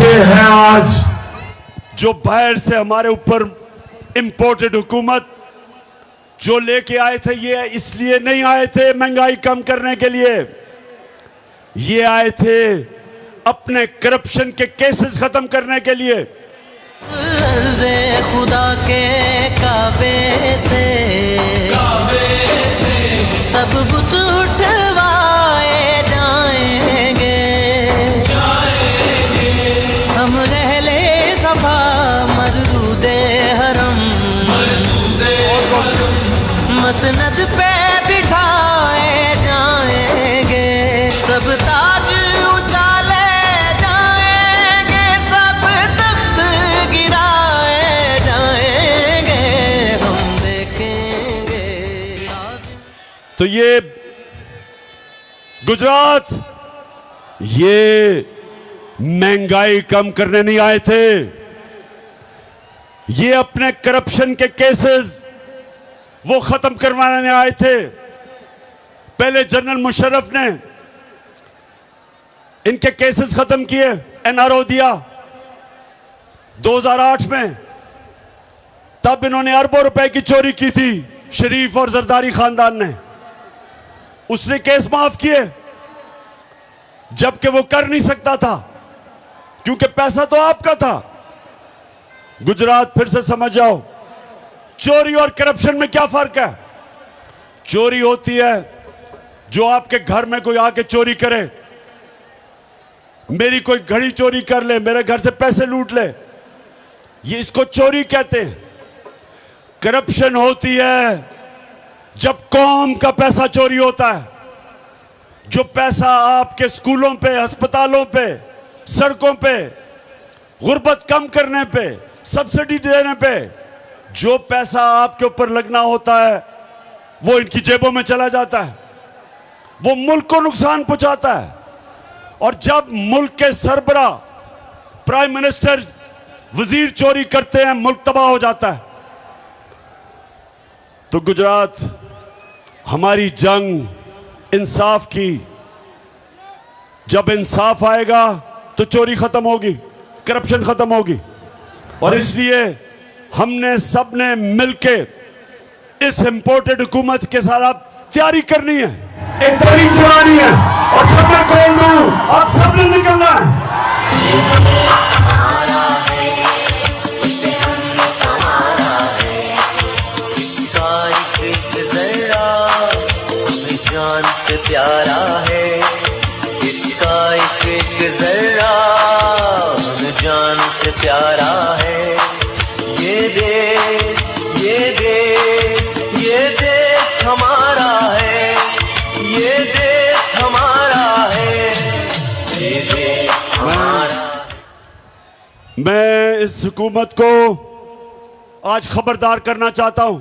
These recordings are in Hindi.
ये है आज जो बाहर से हमारे ऊपर इंपोर्टेड हुकूमत जो लेके आए थे, ये इसलिए नहीं आए थे महंगाई कम करने के लिए, ये आए थे अपने करप्शन के केसेस खत्म करने के लिए। खुदा के काबे से सब बुत उठवाए जाएंगे, हम रहले सफा मरदूदे हरम मसनद पे बिठाए जाएंगे, सब ताज उछाले जाएंगे, सब तख्त गिराए जाएंगे, हम देखेंगे। तो ये गुजरात, ये महंगाई कम करने नहीं आए थे, ये अपने करप्शन के केसेस वो खत्म करवाने आए थे। पहले जनरल मुशर्रफ ने इनके केसेस खत्म किए, एनआरओ दिया 2008 में, तब इन्होंने अरबों रुपए की चोरी की थी शरीफ और जरदारी खानदान ने, उसने केस माफ किए, जबकि वो कर नहीं सकता था क्योंकि पैसा तो आपका था। गुजरात फिर से समझ जाओ, चोरी और करप्शन में क्या फर्क है। चोरी होती है जो आपके घर में कोई आके चोरी करे, मेरी कोई घड़ी चोरी कर ले, मेरे घर से पैसे लूट ले, ये इसको चोरी कहते हैं। करप्शन होती है जब कौम का पैसा चोरी होता है, जो पैसा आपके स्कूलों पे, अस्पतालों पे, सड़कों पे, गुर्बत कम करने पे, सब्सिडी देने पे, जो पैसा आपके ऊपर लगना होता है वो इनकी जेबों में चला जाता है, वो मुल्क को नुकसान पहुंचाता है। और जब मुल्क के सरबरा, प्राइम मिनिस्टर, वजीर चोरी करते हैं, मुल्क तबाह हो जाता है। तो गुजरात, हमारी जंग इंसाफ की, जब इंसाफ आएगा तो चोरी खत्म होगी, करप्शन खत्म होगी। और इसलिए हमने सबने मिलके इस इंपोर्टेड हुकूमत के साथ अब तैयारी करनी है, एक तहरीक चलानी है, और जब मैं कौन हूं आप सबने निकलना है। जान से प्यारा है इसका एक जरा, जान से प्यारा है ये देश, ये देश, ये देश हमारा है, ये देश हमारा है, ये देश हमारा। मैं इस हुकूमत को आज खबरदार करना चाहता हूं,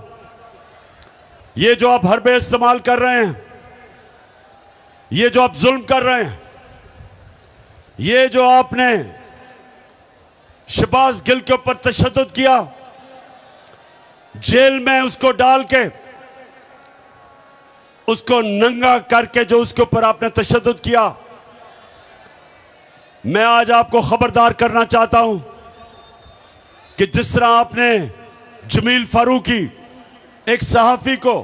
ये जो आप हरबे इस्तेमाल कर रहे हैं, ये जो आप जुल्म कर रहे हैं, ये जो आपने शहबाज गिल के ऊपर तशद्दुद किया, जेल में उसको डाल के, उसको नंगा करके जो उसके ऊपर आपने तशद्दुद किया, मैं आज आपको खबरदार करना चाहता हूं कि जिस तरह आपने जमील फारूकी, एक सहाफी को,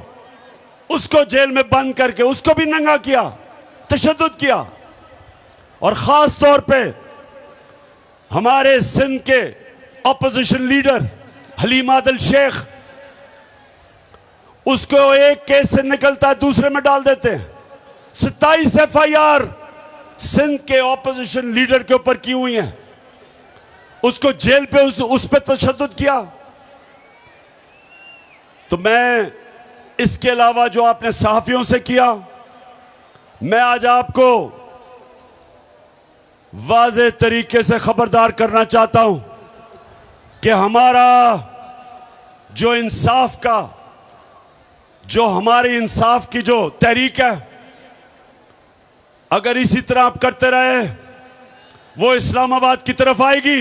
उसको जेल में बंद करके उसको भी नंगा किया, तशद्दुद किया, और खास तौर पे हमारे सिंध के ऑपोजिशन लीडर हलीम आदिल शेख, उसको एक केस से निकलता है दूसरे में डाल देते हैं। 27 FIR सिंध के ऑपोजिशन लीडर के ऊपर की हुई हैं, उसको जेल पे उस पे तशद्दुद किया। तो मैं इसके अलावा जो आपने सहाफियों से किया, मैं आज आपको वाज़े तरीके से खबरदार करना चाहता हूं कि हमारा जो इंसाफ का, जो हमारी इंसाफ की जो तहरीक है, अगर इसी तरह आप करते रहे, वो इस्लामाबाद की तरफ आएगी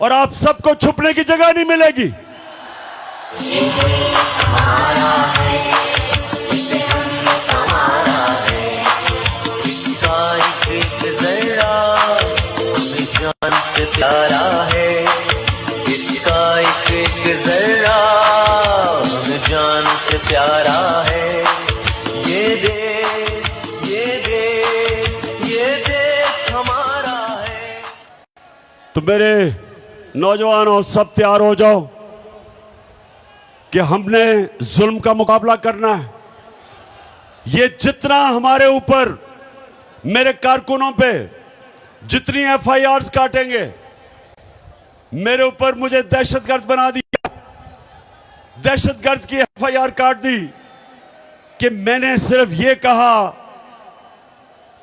और आप सबको छुपने की जगह नहीं मिलेगी। हमारा है। तो मेरे नौजवानों, सब तैयार हो जाओ कि हमने जुल्म का मुकाबला करना है। ये जितना हमारे ऊपर, मेरे कारकुनों पे जितनी FIRs काटेंगे, मेरे ऊपर मुझे दहशतगर्द बना दिया, दहशतगर्द की FIR काट दी कि मैंने सिर्फ ये कहा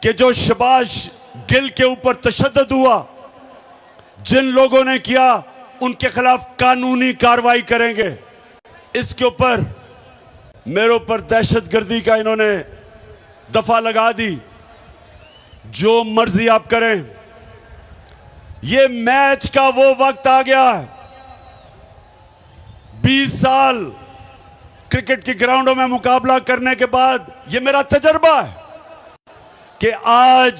कि जो शबाश गिल के ऊपर तशद्दुद हुआ, जिन लोगों ने किया, उनके खिलाफ कानूनी कार्रवाई करेंगे। इसके ऊपर मेरे ऊपर दहशतगर्दी का इन्होंने दफा लगा दी। जो मर्जी आप करें, ये मैच का वो वक्त आ गया है। 20 साल क्रिकेट की ग्राउंडों में मुकाबला करने के बाद ये मेरा तजर्बा है कि आज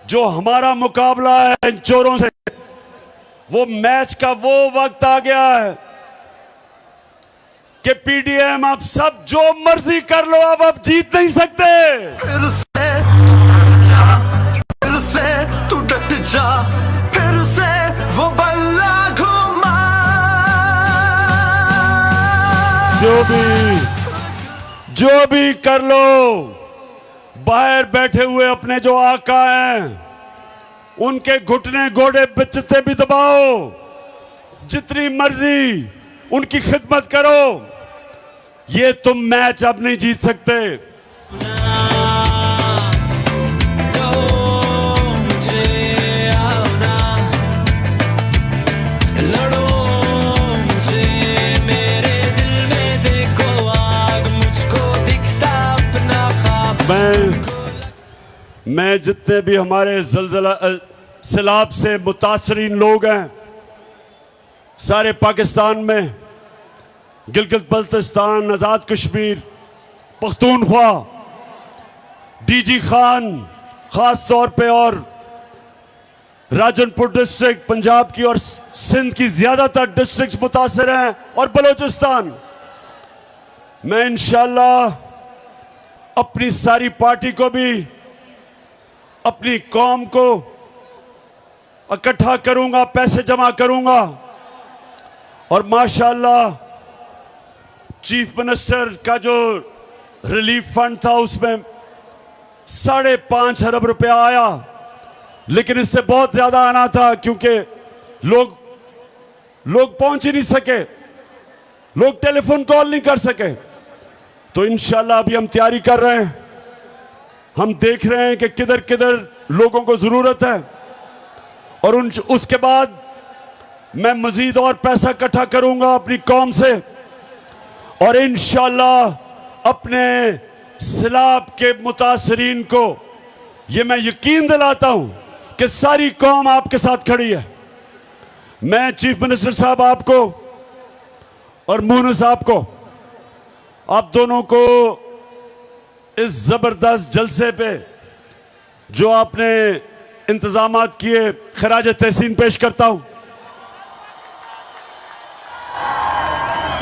जो हमारा मुकाबला है इन चोरों से, वो मैच का वो वक्त आ गया है कि PDM आप सब जो मर्जी कर लो, अब आप जीत नहीं सकते। फिर से तू डट जा, फिर से वो बल्ला घुमा। जो भी कर लो, बाहर बैठे हुए अपने जो आका हैं, उनके घुटने घोड़े बिचते भी दबाओ, जितनी मर्जी उनकी खिदमत करो। ये तुम मैच अब नहीं जीत सकते। मैं जितने भी हमारे ज़लज़ला सैलाब से मुतासरीन लोग हैं, सारे पाकिस्तान में, गिलगित बल्तिस्तान, आज़ाद कश्मीर, पख्तूनख्वा, DG खान ख़ास तौर पे, और राजनपुर डिस्ट्रिक्ट पंजाब की और सिंध की ज़्यादातर डिस्ट्रिक्ट मुतासर हैं, और बलोचिस्तान। मैं इंशाअल्लाह अपनी सारी पार्टी को भी, अपनी कौम को इकट्ठा करूंगा, पैसे जमा करूंगा, और माशाअल्लाह चीफ मिनिस्टर का जो रिलीफ फंड था उसमें 5.5 अरब रुपया आया, लेकिन इससे बहुत ज्यादा आना था क्योंकि लोग पहुंच ही नहीं सके, लोग टेलीफोन कॉल नहीं कर सके। तो इंशाअल्लाह अभी हम तैयारी कर रहे हैं, हम देख रहे हैं कि किधर किधर लोगों को जरूरत है, और उसके बाद मैं मजीद और पैसा इकट्ठा करूंगा अपनी कौम से, और इंशाअल्लाह अपने सैलाब के मुतासरीन को ये मैं यकीन दिलाता हूं कि सारी कौम आपके साथ खड़ी है। मैं चीफ मिनिस्टर साहब आपको और मून साहब को, आप दोनों को इस जबरदस्त जलसे पे जो आपने इंतजामात किए, खराज तहसीन पेश करता हूं।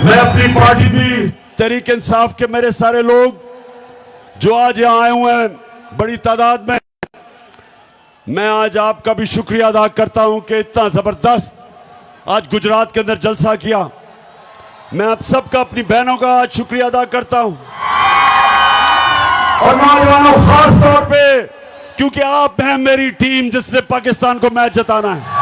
मैं अपनी पार्टी भी, तहरीक इंसाफ के मेरे सारे लोग जो आज यहां आए हुए हैं बड़ी तादाद में, मैं आज आपका भी शुक्रिया अदा करता हूं कि इतना जबरदस्त आज गुजरात के अंदर जलसा किया। मैं आप सबका, अपनी बहनों का आज शुक्रिया अदा करता हूं, और नौजवानों खास तौर पे, क्योंकि आप हैं मेरी टीम जिसने पाकिस्तान को मैच जिताना है।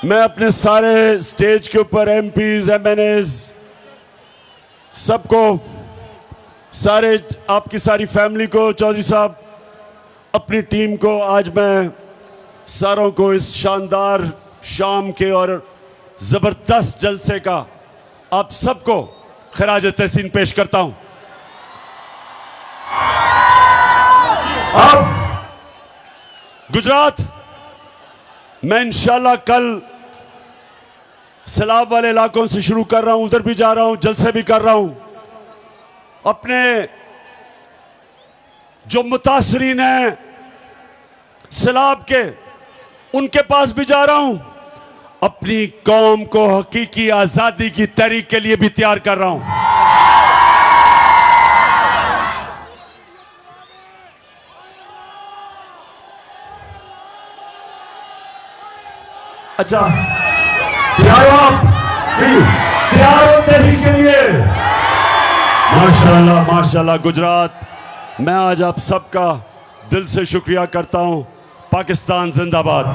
मैं अपने सारे स्टेज के ऊपर MPs, MNAs सबको, सारे आपकी सारी फैमिली को, चौधरी साहब, अपनी टीम को, आज मैं सारों को इस शानदार शाम के और जबरदस्त जलसे का आप सबको खराज तहसीन पेश करता हूं। अब गुजरात, मैं इंशाल्लाह कल सैलाब वाले इलाकों से शुरू कर रहा हूं, उधर भी जा रहा हूं, जलसे भी कर रहा हूं। अपने जो मुतासरीन हैं सैलाब के, उनके पास भी जा रहा हूं। अपनी कौम को हकीकी आजादी की तहरीक के लिए भी तैयार कर रहा हूं। अच्छा, तैयार हो आप? नहीं, तैयार हो तहरीक के लिए? माशाल्लाह माशाल्लाह। गुजरात, मैं आज आप सबका दिल से शुक्रिया करता हूं। पाकिस्तान जिंदाबाद।